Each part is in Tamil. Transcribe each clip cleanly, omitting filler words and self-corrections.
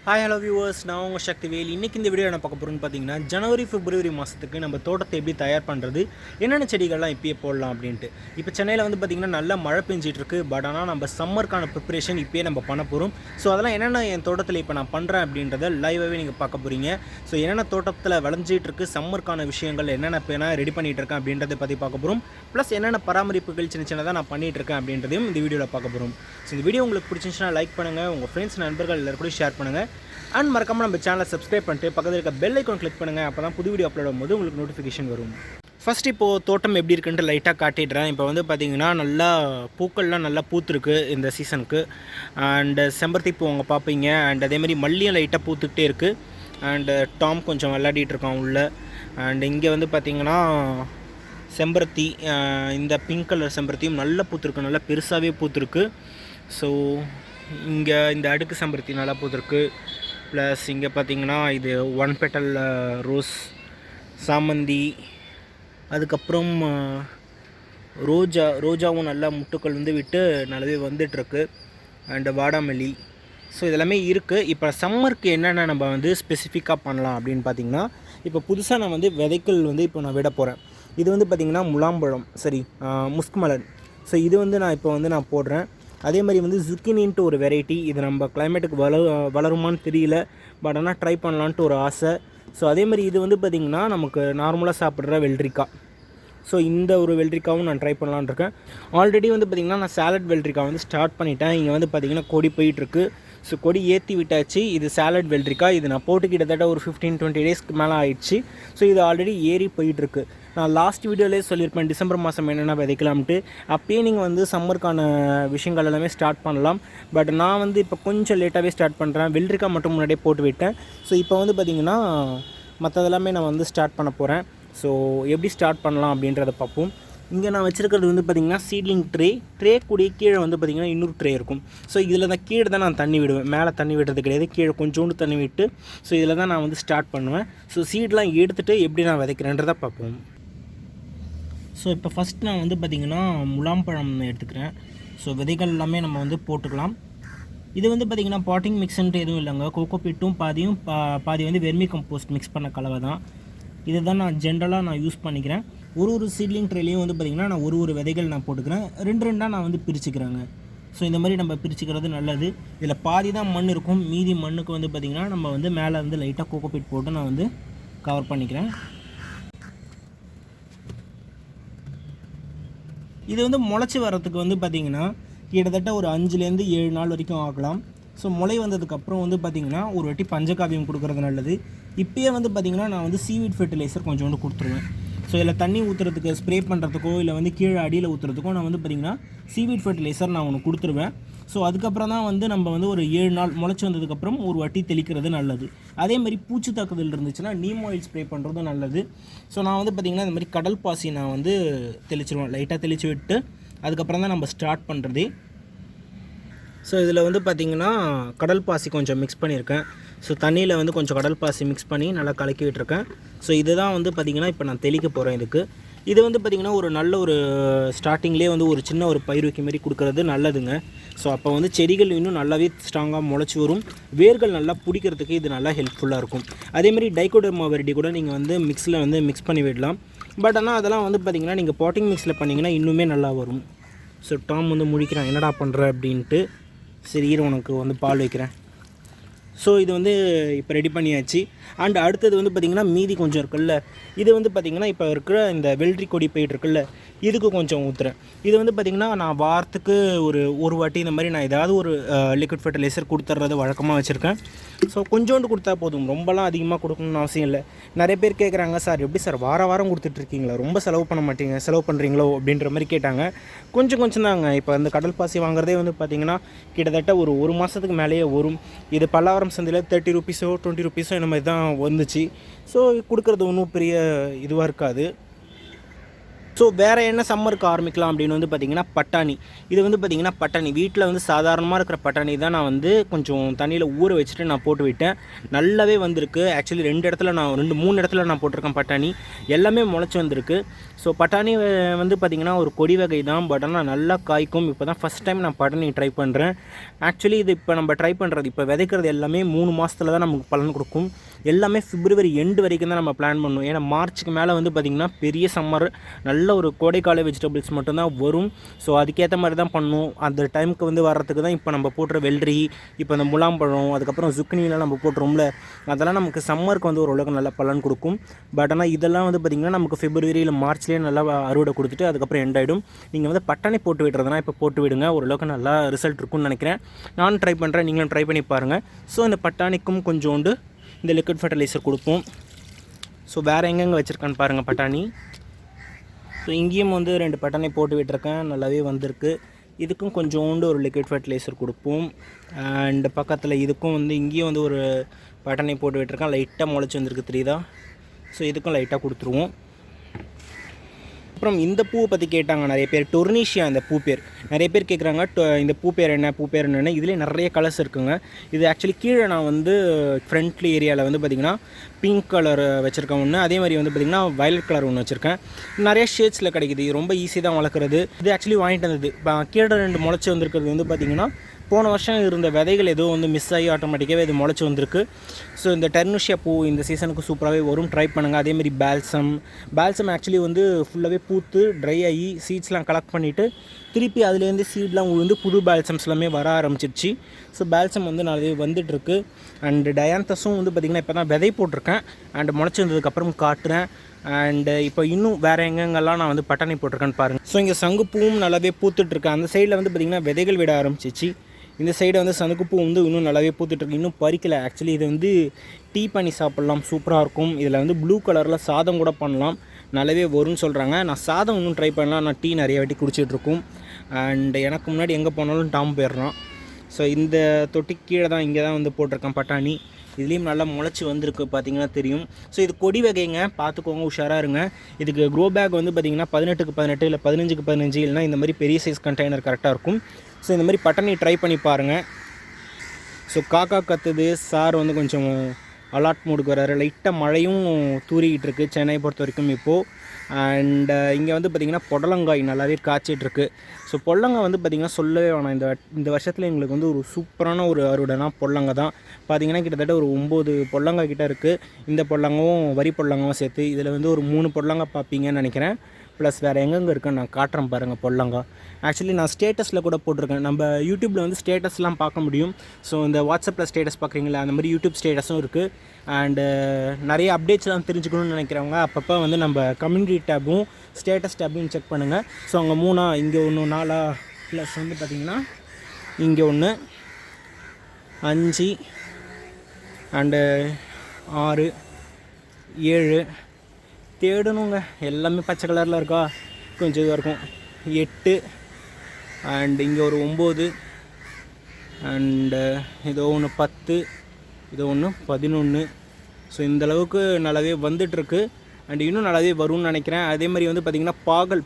ஹாய் ஹலோ வியூவர்ஸ், நான் உங்கள் Sakthivel. இன்றைக்கி இந்த வீடியோ நான் பார்க்க போகிறோன்னு பார்த்தீங்கன்னா, ஜனவரி பிப்ரவரி மாதத்துக்கு நம்ம தோட்டத்தை எப்படி தயார் பண்ணுறது, என்னென்ன செடிகள்லாம் இப்போயே போடலாம் அப்படின்ட்டு. இப்போ சென்னையில் வந்து பார்த்திங்கன்னா நல்லா மழை பெஞ்சிட்ருக்கு. பட் ஆனால் நம்ம சம்மருக்கான ப்ரிப்பரேஷன் இப்போயே நம்ம பண்ண போகிறோம். ஸோ அதெல்லாம் என்னென்ன என் தோட்டத்தில் இப்போ நான் பண்ணுறேன் அப்படின்றத லைவாகவே நீங்கள் பார்க்க போகிறீங்க. ஸோ என்னென்ன தோட்டத்தில் விளைஞ்சிட்ருக்கு, சம்மருக்கான விஷயங்கள் என்னென்ன இப்போ நான் ரெடி பண்ணிகிட்ருக்கேன் அப்படின்றத பற்றி பார்க்க போகிறோம். ப்ளஸ் என்னென்ன பராமரிப்புகள் சின்ன சின்னதாக நான் பண்ணிகிட்ருக்கேன் அப்படின்றதையும் இந்த வீடியோவில் பார்க்க போகிறோம். ஸோ இந்த வீடியோ உங்களுக்கு பிடிச்சிருந்துச்சுன்னா லைக் பண்ணுங்கள், உங்கள் ஃப்ரெண்ட்ஸ் நண்பர்கள் எல்லாருக்கும் ஷேர் பண்ணுங்கள். அண்ட் மறக்காமல் நம்ம சேனலை சப்ஸ்கிரைப் பண்ணிட்டு பக்கத்தில் இருக்க பெல் ஐக்கான் கிளிக் பண்ணுங்கள். அப்போ தான் புது வீடியோ அப்லோட் ஆகும்போது உங்களுக்கு நோட்டிஃபிகேஷன் வரும். ஃபஸ்ட் இப்போது தோட்டம் எப்படி இருக்குன்ட்டு லைட்டாக காட்டிடுறேன். இப்போ வந்து பார்த்திங்கன்னா நல்லா பூக்கள்லாம் நல்லா பூத்துருக்கு இந்த சீசனுக்கு. அண்டு செம்பருத்தி பூ அவங்க பார்ப்பீங்க. அண்ட் அதேமாதிரி மல்லியும் லைட்டாக பூத்துக்கிட்டே இருக்குது. அண்டு டாம் கொஞ்சம் விளையாடிட்டுருக்கான் உள்ளே. அண்ட் இங்கே வந்து பார்த்திங்கன்னா செம்பருத்தி, இந்த பிங்க் கலர் செம்பருத்தியும் நல்லா பூத்துருக்கு, நல்லா பெருசாகவே பூத்துருக்கு. ஸோ இங்கே இந்த அடுக்கு செம்பருத்தி நல்லா பூத்துருக்கு. ப்ளஸ் இங்கே பார்த்திங்கன்னா இது ஒன் பெட்டல் ரோஸ், சாமந்தி, அதுக்கப்புறம் ரோஜாவும் நல்லா முட்டுக்கள் வந்து விட்டு நல்லாவே வந்துட்டுருக்கு. அண்டு வாடாமல்லி. ஸோ இதெல்லாமே இருக்குது. இப்போ சம்மருக்கு என்னென்ன நம்ம வந்து ஸ்பெசிஃபிக்காக பண்ணலாம் அப்படின்னு பார்த்திங்கன்னா, இப்போ புதுசாக நான் வந்து விதைகள் வந்து இப்போ நான் விட போகிறேன். இது வந்து பார்த்திங்கன்னா முலாம்பழம், சரி முஸ்க்மலன். ஸோ இது வந்து நான் இப்போ வந்து நான் போடுறேன். அதே மாதிரி வந்து ஜுக்கினின்ட்டு ஒரு வெரைட்டி, இது நம்ம கிளைமேட்டுக்கு வளருமான்னு தெரியல. பட் ஆனால் ட்ரை பண்ணலான்ட்டு ஒரு ஆசை. ஸோ அதே மாதிரி இது வந்து பார்த்திங்கன்னா நமக்கு நார்மலாக சாப்பிட்ற வெள்ளரிக்காய். ஸோ இந்த ஒரு வெள்ளரிக்காவும் நான் ட்ரை பண்ணலான்னு இருக்கேன். ஆல்ரெடி வந்து பார்த்திங்கன்னா நான் சாலட் வெள்ளரிக்காய் வந்து ஸ்டார்ட் பண்ணிட்டேன். இங்கே வந்து பார்த்திங்கன்னா கொடி போயிட்டுருக்கு. ஸோ கொடி ஏற்றி விட்டாச்சு. இது சாலட் வெள்ளரிக்காய். இது நான் போட்டு கிட்டத்தட்ட ஒரு 15-20 டேஸ்க்கு மேலே ஆயிடுச்சு. ஸோ இது ஆல்ரெடி ஏறி போயிட்டுருக்கு. நான் லாஸ்ட் வீடியோலேயே சொல்லியிருப்பேன் டிசம்பர் மாதம் என்னென்ன விதைக்கலாம்ட்டு. அப்பயே நீங்கள் வந்து சம்மருக்கான விஷயங்கள் எல்லாமே ஸ்டார்ட் பண்ணலாம். பட் நான் வந்து இப்போ கொஞ்சம் லேட்டாகவே ஸ்டார்ட் பண்ணுறேன். வெள்ளரிக்காய் மட்டும் முன்னாடியே போட்டு விட்டேன். ஸோ இப்போ வந்து பார்த்திங்கன்னா மற்றதெல்லாமே நான் வந்து ஸ்டார்ட் பண்ண போகிறேன். ஸோ எப்படி ஸ்டார்ட் பண்ணலாம் அப்படின்றத பார்ப்போம். இங்கே நான் வச்சுருக்கிறது வந்து பார்த்திங்கன்னா சீட்லிங் ட்ரே கூடிய கீழே வந்து பார்த்திங்கன்னா இன்னொரு ட்ரே இருக்கும். ஸோ இதில் தான் கீழே தான் நான் தண்ணி விடுவேன். மேலே தண்ணி விடுறது கிடையாது, கீழே கொஞ்சோண்டு தண்ணி விட்டு ஸோ இதில் தான் நான் வந்து ஸ்டார்ட் பண்ணுவேன். ஸோ சீட்லாம் எடுத்துகிட்டு எப்படி நான் விதைக்கிறேன்றதை பார்ப்போம். ஸோ இப்போ ஃபஸ்ட் நான் வந்து பார்த்திங்கன்னா முலாம்பழம் எடுத்துக்கிறேன். ஸோ விதைகள் எல்லாமே நம்ம வந்து போட்டுக்கலாம். இது வந்து பார்த்திங்கன்னா பாட்டிங் மிக்ஸ்ன்ட்டு எதுவும் இல்லைங்க. கோகோ பிட்டும் பாதி வந்து வெர்மி கம்போஸ்ட் மிக்ஸ் பண்ண கலவை தான். இதை தான் நான் ஜென்ரலாக யூஸ் பண்ணிக்கிறேன். ஒரு சீட்லிங் ட்ரேலையும் வந்து பார்த்திங்கன்னா நான் ஒரு விதைகள் நான் போட்டுக்கிறேன். ரெண்டாக நான் வந்து பிரிச்சுக்கிறேங்க. ஸோ இந்த மாதிரி நம்ம பிரிச்சுக்கிறது நல்லது. இதில் பாதி தான் மண் இருக்கும். மீதி மண்ணுக்கு வந்து பார்த்திங்கன்னா நம்ம வந்து மேலே வந்து லைட்டாக கோகோ பிட் போட்டு நான் வந்து கவர் பண்ணிக்கிறேன். இது வந்து முளைச்சி வரத்துக்கு வந்து பார்த்திங்கன்னா கிட்டத்தட்ட ஒரு 5-7 நாள் வரைக்கும் ஆகலாம். ஸோ முளை வந்ததுக்கப்புறம் வந்து பார்த்திங்கன்னா ஒரு வாட்டி பஞ்சகாவியம் கொடுக்குறது நல்லது. இப்போயே வந்து பார்த்திங்கன்னா நான் வந்து சீவீட் ஃபெர்டிலைசர் கொஞ்சோண்டு கொடுத்துருவேன். ஸோ இதில் தண்ணி ஊற்றுறதுக்கு, ஸ்ப்ரே பண்ணுறதுக்கோ இல்லை வந்து கீழே அடியில் ஊற்றுறதுக்கோ நான் வந்து பார்த்திங்கன்னா சீவீட் ஃபெர்டிலைசர் நான் ஒன்று கொடுத்துருவேன். ஸோ அதுக்கப்புறம் தான் வந்து நம்ம வந்து ஒரு 7 நாள் முளைச்சி வந்ததுக்கப்புறம் ஒரு வாட்டி தெளிக்கிறது நல்லது. அதேமாதிரி பூச்சி தாக்குதல் இருந்துச்சுன்னா நீம் ஆயில் ஸ்ப்ரே பண்ணுறதும் நல்லது. ஸோ நான் வந்து பார்த்திங்கன்னா இந்த மாதிரி கடல் பாசி நான் வந்து தெளிச்சிருவேன். லைட்டாக தெளித்து விட்டு அதுக்கப்புறம் தான் நம்ம ஸ்டார்ட் பண்ணுறதே. ஸோ இதில் வந்து பார்த்திங்கன்னா கடல் பாசி கொஞ்சம் மிக்ஸ் பண்ணியிருக்கேன். ஸோ தண்ணியில் வந்து கொஞ்சம் கடல் பாசி மிக்ஸ் பண்ணி நல்லா கலக்கி விட்டுருக்கேன். ஸோ இதுதான் வந்து பார்த்திங்கன்னா இப்போ நான் தெளிக்க போகிறேன். இது வந்து பார்த்திங்கன்னா ஒரு நல்ல ஒரு ஸ்டார்டிங்லேயே வந்து ஒரு சின்ன ஒரு பயிர் வைக்க மாதிரி கொடுக்குறது நல்லதுங்க. ஸோ அப்போ வந்து செடிகள் இன்னும் நல்லாவே ஸ்ட்ராங்காக முளைச்சி வரும். வேர்கள் நல்லா பிடிக்கிறதுக்கு இது நல்லா ஹெல்ப்ஃபுல்லாக இருக்கும். அதேமாதிரி டைகோடர்மா வெரைட்டி கூட நீங்கள் வந்து மிக்ஸில் வந்து மிக்ஸ் பண்ணி விடலாம். பட் ஆனால் அதெல்லாம் வந்து பார்த்திங்கன்னா நீங்கள் பாட்டிங் மிக்ஸில் பண்ணிங்கன்னா இன்னுமே நல்லா வரும். ஸோ டாம் வந்து முழிக்கிறான், என்னடா பண்ணுற அப்படின்ட்டு. சரி உனக்கு வந்து பால் வைக்கிறேன். ஸோ இது வந்து இப்போ ரெடி பண்ணியாச்சு. அண்ட் அடுத்தது வந்து பார்த்திங்கன்னா மீதி கொஞ்சம் இருக்குல்ல, இது வந்து பார்த்திங்கன்னா இப்போ இருக்கிற இந்த வெள்ளரி கொடி போயிட்டுருக்குல்ல, இதுக்கு கொஞ்சம் ஊற்றுறேன். இது வந்து பார்த்திங்கன்னா நான் வாரத்துக்கு ஒரு வாட்டி இந்த மாதிரி நான் ஏதாவது ஒரு லிக்விட் ஃபெர்டிலைசர் கொடுத்துட்றது வழக்கமாக வச்சுருக்கேன். ஸோ கொஞ்சோண்டு கொடுத்தா போதும், ரொம்பலாம் அதிகமாக கொடுக்கணும்னு அவசியம் இல்லை. நிறைய பேர் கேட்குறாங்க, சார் எப்படி சார் வாரம் கொடுத்துட்ருக்கீங்களா, ரொம்ப செலவு பண்ணுறீங்களோ அப்படின்ற மாதிரி கேட்டாங்க. கொஞ்சம் தாங்க. இப்போ அந்த கடல் பாசி வாங்குறதே வந்து பார்த்திங்கன்னா கிட்டத்தட்ட ஒரு மாதத்துக்கு மேலேயே வரும். இது பல்லாவரம் சந்தையில் 30 ரூபீஸோ 20 ரூபீஸோ இந்த மாதிரி தான் வந்துச்சு. ஸோ கொடுக்குறது ஒன்றும் பெரிய இதுவாக இருக்காது. ஸோ வேறு என்ன சம்மருக்கு ஆரம்பிக்கலாம் அப்படின்னு வந்து பார்த்திங்கன்னா பட்டாணி. இது வந்து பார்த்திங்கன்னா பட்டாணி வீட்டில் வந்து சாதாரணமாக இருக்கிற பட்டாணி தான் நான் வந்து கொஞ்சம் தண்ணியில் ஊற வச்சுட்டு நான் போட்டு விட்டேன். நல்லாவே வந்திருக்கு. ஆக்சுவலி 2 3 இடத்துல நான் போட்டிருக்கேன் பட்டாணி. எல்லாமே முளைச்சி வந்திருக்கு. ஸோ பட்டாணி வந்து பார்த்திங்கன்னா ஒரு கொடி வகை தான். பட் ஆனால் நல்லா காய்க்கும். இப்போ தான் ஃபஸ்ட் டைம் நான் பட்டாணி ட்ரை பண்ணுறேன். ஆக்சுவலி இது இப்போ நம்ம ட்ரை பண்ணுறது இப்போ விதைக்கிறது எல்லாமே 3 மாதத்தில் தான் நமக்கு பலன் கொடுக்கும். எல்லாமே பிப்ரவரி எண்டு வரைக்கும் தான் நம்ம பிளான் பண்ணணும். ஏன்னா மார்ச்சுக்கு மேலே வந்து பார்த்திங்கன்னா பெரிய சம்மர், நல்ல ஒரு கோடைக்கால வெஜிடபிள்ஸ் மட்டும்தான் வரும். ஸோ அதுக்கேற்ற மாதிரி தான் பண்ணணும். அந்த டைமுக்கு வந்து வர்றதுக்கு தான் இப்போ நம்ம போட்டுற வெள்ளரி, இப்போ இந்த முலாம்பழம், அதுக்கப்புறம் சுக்கினிலாம் நம்ம போட்டுறோம்ல, அதெல்லாம் நமக்கு சம்மருக்கு வந்து ஓரளவுக்கு நல்ல பலன் கொடுக்கும். பட் ஆனால் இதெல்லாம் வந்து பார்த்திங்கன்னா நமக்கு பிப்ரவரி இல்லை மார்ச்லேயே நல்லா அறுவடை கொடுத்துட்டு அதுக்கப்புறம் எண்ட் ஆகிடும். நீங்கள் வந்து பட்டாணி போட்டு விடுறதுனா இப்போ போட்டு விடுங்க, ஓரளவுக்கு நல்லா ரிசல்ட் இருக்கும்னு நினைக்கிறேன். நானும் ட்ரை பண்ணுறேன், நீங்களும் ட்ரை பண்ணி பாருங்கள். ஸோ இந்த பட்டாணிக்கும் கொஞ்சோண்டு இந்த லிக்விட் ஃபர்டிலைசர் கொடுப்போம். ஸோ வேறு எங்கெங்கே வச்சுருக்கான்னு பாருங்கள் பட்டாணி. ஸோ இங்கேயும் வந்து 2 பட்டாணி போட்டு விட்டுருக்கேன், நல்லாவே வந்திருக்கு. இதுக்கும் கொஞ்சோண்டு ஒரு லிக்விட் ஃபர்டிலைசர் கொடுப்போம். அண்ட் பக்கத்தில் இதுக்கும் வந்து இங்கேயும் வந்து ஒரு பட்டாணி போட்டு விட்டுருக்கேன், லைட்டாக முளைச்சி வந்திருக்கு தெரியுதா. ஸோ இதுக்கும் லைட்டாக கொடுத்துருவோம். அப்புறம் இந்த பூவை பற்றி கேட்டாங்க நிறைய பேர், டொர்னிஷியா இந்த பூ பேர். நிறைய பேர் கேட்குறாங்க இந்த பூ பேர் என்னென்னு. இதிலே நிறைய கலர்ஸ் இருக்குங்க. இது ஆக்சுவலி கீழே நான் வந்து ஃப்ரண்ட்லி ஏரியாவில் வந்து பார்த்திங்கன்னா பிங்க் கலர் வச்சுருக்கேன் ஒன்று, அதே மாதிரி வந்து பார்த்திங்கன்னா வயலட் கலர் ஒன்று வச்சுருக்கேன். நிறைய ஷேட்ஸில் கிடைக்குது, இது ரொம்ப ஈஸி தான் வளர்க்குறது. இது ஆக்சுவலி வாங்கிட்டு வந்தது. கீழே 2 முளைச்சி வந்திருக்கிறது வந்து பார்த்திங்கன்னா போன வருஷம் இருந்த விதைகள் ஏதோ வந்து மிஸ் ஆகி ஆட்டோமேட்டிக்காகவே இது முளைச்சி வந்திருக்கு. ஸோ இந்த டெர்னுஷியா பூ இந்த சீசனுக்கு சூப்பராகவே வரும், ட்ரை பண்ணுங்கள். அதேமாதிரி பால்சம் ஆக்சுவலி வந்து ஃபுல்லாகவே பூத்து ட்ரை ஆகி சீட்ஸ்லாம் கலெக்ட் பண்ணிவிட்டு திருப்பி அதுலேருந்து சீட்லாம் உழுந்து புது பால்சம்ஸ் எல்லாமே வர ஆரம்பிச்சிருச்சு. ஸோ பால்சம் வந்து நிறைய வந்துட்டுருக்கு. அண்டு டயாந்தஸும் வந்து பார்த்திங்கன்னா இப்போ தான் விதை போட்டிருக்கேன். அண்டு முளைச்சி வந்ததுக்கப்புறம் காட்டுறேன். அண்டு இப்போ இன்னும் வேறு எங்கெங்கெல்லாம் நான் வந்து பட்டாணி போட்டிருக்கேன்னு பாருங்கள். ஸோ இங்கே சங்குப்பூவும் நல்லாவே பூத்துட்ருக்கேன். அந்த சைடில் வந்து பார்த்திங்கன்னா விதைகள் விட ஆரம்பிச்சிச்சு. இந்த சைடை வந்து சங்குப்பூ வந்து இன்னும் நல்லாவே பூத்துட்ருக்கு, இன்னும் பறிக்கலை. ஆக்சுவலி இது வந்து டீ பண்ணி சாப்பிட்லாம், சூப்பராக இருக்கும். இதில் வந்து ப்ளூ கலரில் சாதம் கூட பண்ணலாம், நல்லாவே வரும்னு சொல்கிறாங்க. நான் சாதம் இன்னும் ட்ரை பண்ணலாம், நான் டீ நிறைய வாட்டி குடிச்சிட்ருக்கோம். அண்ட் எனக்கு முன்னாடி எங்கே போனாலும் டாம் போயிடுறான். ஸோ இந்த தொட்டி கீழே தான் இங்கே தான் வந்து போட்டிருக்கேன் பட்டாணி. இதுலேயும் நல்லா முளைச்சி வந்திருக்கு, பார்த்தீங்கன்னா தெரியும். ஸோ இது கொடி வகைங்க, பார்த்துக்கோங்க, உஷாராக இருங்க. இதுக்கு க்ரோ பேக் வந்து பார்த்திங்கன்னா 18க்கு 18 இல்லை 15க்கு 15 இல்லைனா இந்த மாதிரி பெரிய சைஸ் கண்டெய்னர் கரெக்டாக இருக்கும். ஸோ இந்த மாதிரி பட்டாணி ட்ரை பண்ணி பாருங்கள். ஸோ காக்கா கத்துது, சார் வந்து கொஞ்சம் அலாட் மூடுக்கு வர்றாரு. லைட்டாக மழையும் தூரிக்கிட்டு இருக்குது சென்னையை பொறுத்த வரைக்கும் இப்போது. அண்ட் இங்கே வந்து பார்த்திங்கன்னா புடலங்காய் நல்லாவே காய்ச்சிட்ருக்கு. ஸோ பொடலங்காய் வந்து பார்த்திங்கன்னா சொல்லவே வேணாம். இந்த வருஷத்தில் எங்களுக்கு வந்து ஒரு சூப்பரான ஒரு அறுவடைனா பொடலங்காய் தான். பார்த்திங்கன்னா கிட்டத்தட்ட ஒரு 9 பொடலங்காய் கிட்டே இருக்குது. இந்த பொடலங்காவும் வரி பொடலங்காவும் சேர்த்து இதில் வந்து ஒரு 3 பொடலங்காய் பார்ப்பீங்கன்னு நினைக்கிறேன். ப்ளஸ் வேறு எங்கெங்கே இருக்குன்னு நான் காட்டுறேன் பாருங்கள் பொடலங்காய். ஆக்சுவலி நான் ஸ்டேட்டஸில் கூட போட்டிருக்கேன். நம்ம யூடியூப்பில் வந்து ஸ்டேட்டஸ்லாம் பார்க்க முடியும். ஸோ இந்த வாட்ஸ்அப்பில் ஸ்டேட்டஸ் பார்க்குறீங்களா, அந்த மாதிரி யூடியூப் ஸ்டேட்டஸும் இருக்குது. அண்டு நிறைய அப்டேட்ஸ்லாம் தெரிஞ்சுக்கணும்னு நினைக்கிறவங்க அப்பப்போ வந்து நம்ம கம்யூனிட்டி டேப்பும் ஸ்டேட்டஸ் டேப்பையும் செக் பண்ணுங்கள். ஸோ அங்கே 3 இங்கே 1 4 ப்ளஸ் வந்து பார்த்திங்கன்னா இங்கே 1 5 அண்டு 6 7 தேடணுங்க. எல்லாமே பச்சை கலரில் இருக்கா, கொஞ்சம் இதாக இருக்கும். 8 அண்ட் இங்கே ஒரு 9 அண்டு இதோ ஒன்று 10, இதோ ஒன்று 11. ஸோ இந்தளவுக்கு நல்லாவே வந்துட்டுருக்கு. அண்ட் இன்னும் நல்லாவே வரும்னு நினைக்கிறேன். அதே மாதிரி வந்து பார்த்திங்கன்னா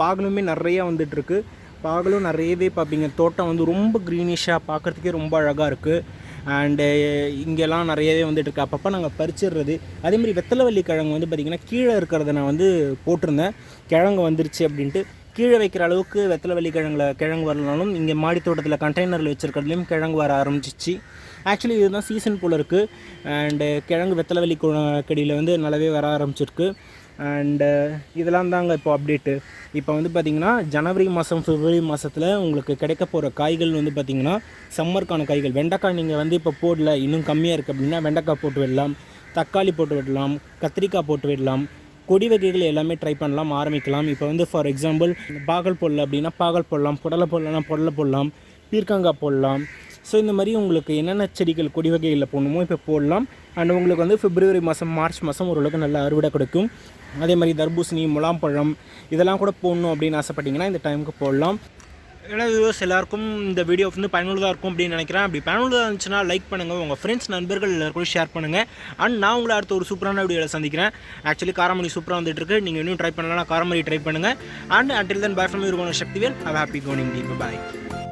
பாகலுமே நிறையா வந்துட்டுருக்கு. பாகலும் நிறையவே பார்ப்பீங்க. தோட்டம் வந்து ரொம்ப க்ரீனிஷாக பார்க்குறதுக்கே ரொம்ப அழகாக இருக்குது. அண்டு இங்கெல்லாம் நிறையவே வந்துட்டுருக்கு. அப்பப்போ நாங்கள் பறிச்சிடுறது. அதேமாதிரி வெத்தலைவள்ளி கிழங்கு வந்து பார்த்திங்கன்னா கீழே இருக்கிறத நான் வந்து போட்டிருந்தேன், கிழங்கு வந்துருச்சு அப்படின்ட்டு. கீழே வைக்கிற அளவுக்கு வெத்தலைவள்ளி கிழங்கு வரலனாலும் இங்கே மாடி தோட்டத்தில் கண்டெய்னரில் வச்சுருக்கிறதுலையும் கிழங்கு வர ஆரம்பிச்சிச்சு. ஆக்சுவலி இதுதான் சீசன் போல் இருக்குது. அண்டு கிழங்கு வெத்தலைவள்ளி கடியில் வந்து நல்லாவே வர ஆரம்பிச்சிருக்கு. அண்டு இதெல்லாம் தாங்க இப்போ அப்டேட்டு. இப்போ வந்து பார்த்திங்கன்னா ஜனவரி மாதம் பிப்ரவரி மாதத்தில் உங்களுக்கு கிடைக்க போகிற காய்கள் வந்து பார்த்திங்கன்னா சம்மருக்கான காய்கள். வெண்டைக்காய் நீங்கள் வந்து இப்போ போடல, இன்னும் கம்மியாக இருக்குது அப்படின்னா வெண்டைக்காய் போட்டு விடலாம், தக்காளி போட்டு விடலாம், கத்திரிக்காய் போட்டு விடலாம். கொடி வகைகள் எல்லாமே ட்ரை பண்ணலாம், ஆரம்பிக்கலாம். இப்போ வந்து ஃபார் எக்ஸாம்பிள் பாகல் போடல அப்படின்னா பாகல் போடலாம், புடலை போடலன்னா புடலை போடலாம், பீர்க்கங்காய் போடலாம். ஸோ இந்த மாதிரி உங்களுக்கு என்னென்ன செடிகள் கொடி வகைகளில் போடணுமோ இப்போ போடலாம். அண்ட் உங்களுக்கு வந்து பிப்ரவரி மாதம் மார்ச் மாதம் ஓரளவுக்கு நல்ல அறுவடை கிடைக்கும். அதே மாதிரி தர்பூசணி, முலாம்பழம் இதெல்லாம் கூட போடணும் அப்படின்னு ஆசைப்பட்டிங்கன்னா இந்த டைமுக்கு போடலாம். ஏன்னா வியூவர்ஸ் எல்லாருக்கும் இந்த வீடியோ வந்து பயனுள்ளதாக இருக்கும் அப்படின்னு நினைக்கிறேன். அப்படி பயனுள்ளதாக இருந்துச்சுன்னா லைக் பண்ணுங்கள், உங்கள் ஃப்ரெண்ட்ஸ் நண்பர்கள் எல்லாருக்கும் ஷேர் பண்ணுங்கள். அண்ட் நான் உங்களை அடுத்த ஒரு சூப்பரான வீடியோவில் சந்திக்கிறேன். ஆக்சுவலி காரமணி சூப்பராக வந்துட்டுருக்கு, நீங்கள் இன்னும் ட்ரை பண்ணலாம், காரமணி ட்ரை பண்ணுங்கள். And until then bye from your Sakthivel. Have a happy going day. Bye.